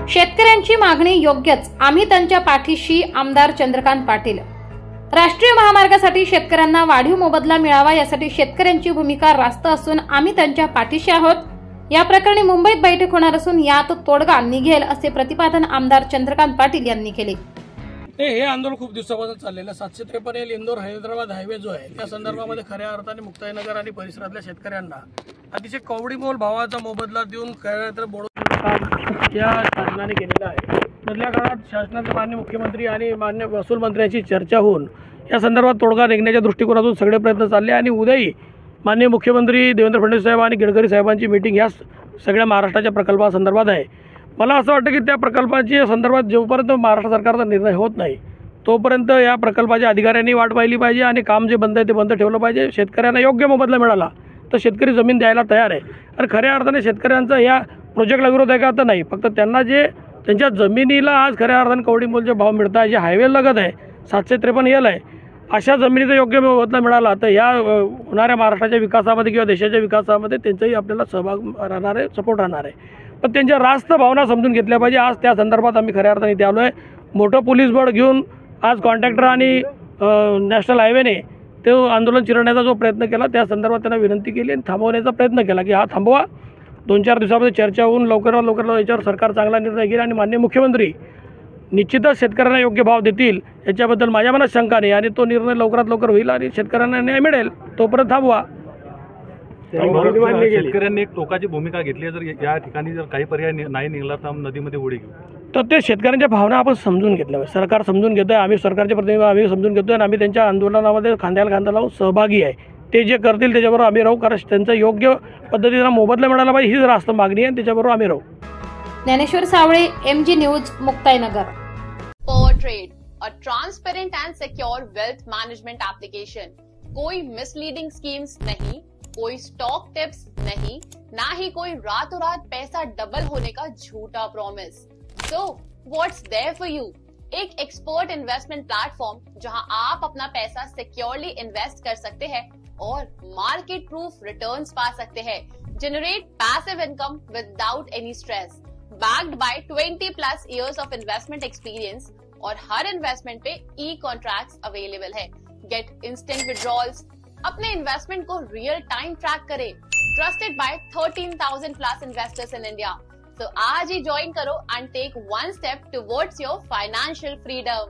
शेतकऱ्यांची मागणी योग्यच, आम्ही त्यांच्या पाठीशी. आमदार चंद्रकांत पाटील. राष्ट्रीय महामार्गासाठी शेतकऱ्यांना वाढीव मोबदला मिळावा यासाठी शेतकऱ्यांची भूमिका रास्त असून आम्ही त्यांच्या पाठीशी आहोत. या प्रकरणी मुंबईत बैठक होणार असून यात तोडगा निघेल असे प्रतिपादन आमदार चंद्रकांत पाटील यांनी केले. हे आंदोलन खूप दिवसापासून चाललेलं 753 इंदोर हैदराबाद हायवे जो आहे त्या संदर्भामध्ये खऱ्या अर्थाने मुक्ताईनगर आणि परिसरातल्या शेतकऱ्यांना अतिशय कवडीमोल भावाचा मोबदला देऊन खऱ्या बोडून या शासनाने केलेला आहे. मधल्या काळात शासनाचे माननीय मुख्यमंत्री आणि माननीय महसूल मंत्र्यांची चर्चा होऊन या संदर्भात तोडगा निघण्याच्या दृष्टिकोनातून सगळे प्रयत्न चालले आणि उद्याही माननीय मुख्यमंत्री देवेंद्र फडणवीस साहेब आणि गडकरी साहेबांची मीटिंग या सगळ्या महाराष्ट्राच्या प्रकल्पासंदर्भात आहे. मला असं वाटतं की त्या प्रकल्पाच्या संदर्भात जोपर्यंत महाराष्ट्र सरकारचा निर्णय होत नाही तोपर्यंत या प्रकल्पाच्या अधिकाऱ्यांनी वाट पाहिली पाहिजे आणि काम जे बंद आहे ते बंद ठेवलं पाहिजे. शेतकऱ्यांना योग्य मोबदला मिळाला तर शेतकरी जमीन द्यायला तयार आहे. आणि खऱ्या अर्थाने शेतकऱ्यांचा या प्रोजेक्टला विरोध आहे का तर नाही, फक्त त्यांना जे त्यांच्या जमिनीला आज खऱ्या अर्थाने कवडीमोलचे भाव मिळत आहे, जे हायवे लगत आहे 753 एल आहे, अशा जमिनीचा योग्य मोबदला मिळाला तर या होणाऱ्या महाराष्ट्राच्या विकासामध्ये किंवा देशाच्या विकासामध्ये त्यांचाही आपल्याला सहभाग राहणार आहे, सपोर्ट राहणार आहे. पण त्यांच्या रास्त भावना समजून घेतल्या पाहिजे. आज त्या संदर्भात आम्ही खऱ्या अर्थाने इथे आलो आहे. मोठं पोलीस बळ घेऊन आज कॉन्ट्रॅक्टर आणि नॅशनल हायवेने ते आंदोलन चिरण्याचा जो प्रयत्न केला त्या संदर्भात त्यांना विनंती केली आणि थांबवण्याचा प्रयत्न केला की हा थांबवा. 2-4 दिवसामध्ये चर्चा होऊन लवकरात लवकर याच्यावर सरकार चांगला निर्णय घेईल आणि माननीय मुख्यमंत्री निश्चितच शेतकऱ्यांना योग्य भाव देतील याच्याबद्दल माझ्या मनात शंका नाही आणि तो निर्णय लवकरात लवकर होईल आणि शेतकऱ्यांना न्याय मिळेल तोपर्यंत थांबवा. शेतकऱ्यांनी एक टोकाची भूमिका घेतली आहे. जर या ठिकाणी जर काही पर्याय नाही निघाला तर नदीमध्ये उडी घेऊ. तर ते शेतकऱ्यांच्या भावना आपण समजून घेतल्या, सरकार समजून घेतोय, आम्ही सरकारचे प्रतिनिधी आम्ही समजून घेतोय आणि आम्ही त्यांच्या आंदोलनामध्ये खांद्याला खांदा लावून सहभागी आहे. ते जे करतील त्याच्याबरोबर आम्ही राहू, कारण त्यांचा योग्य पद्धतीने मोबदला मिळाला पाहिजे हीच रास्त मागणी आहे, त्याच्याबरोबर आम्ही राहू. ज्ञानेश्वर सावळे, MG news, Muktainagar. Power trade, a transparent end secure wealth management application. कोई मिसलीडिंग स्कीम्स नहीं, कोई स्टॉक टिप्स नहीं, ना ही कोई रातों रात पैसा डबल होने का झूठा promise. So what's there for you? एक एक्सपर्ट इन्वेस्टमेंट प्लेटफॉर्म जहां आप अपना पैसा सिक्योरली इन्वेस्ट कर सकते हैं और मार्केट प्रूफ रिटर्न्स पा सकते हैं. Generate passive income without any stress. Backed by 20+ years of investment experience और हर इन्वेस्टमेंट पे ई-कॉन्ट्रैक्ट्स अवेलेबल है. गेट इंस्टेंट विड्रॉल्स, अपने इन्वेस्टमेंट को रियल टाइम ट्रैक करें. Trusted by 13,000+ investors in India. तो आज ही ज्वाइन करो and take one step towards your financial freedom.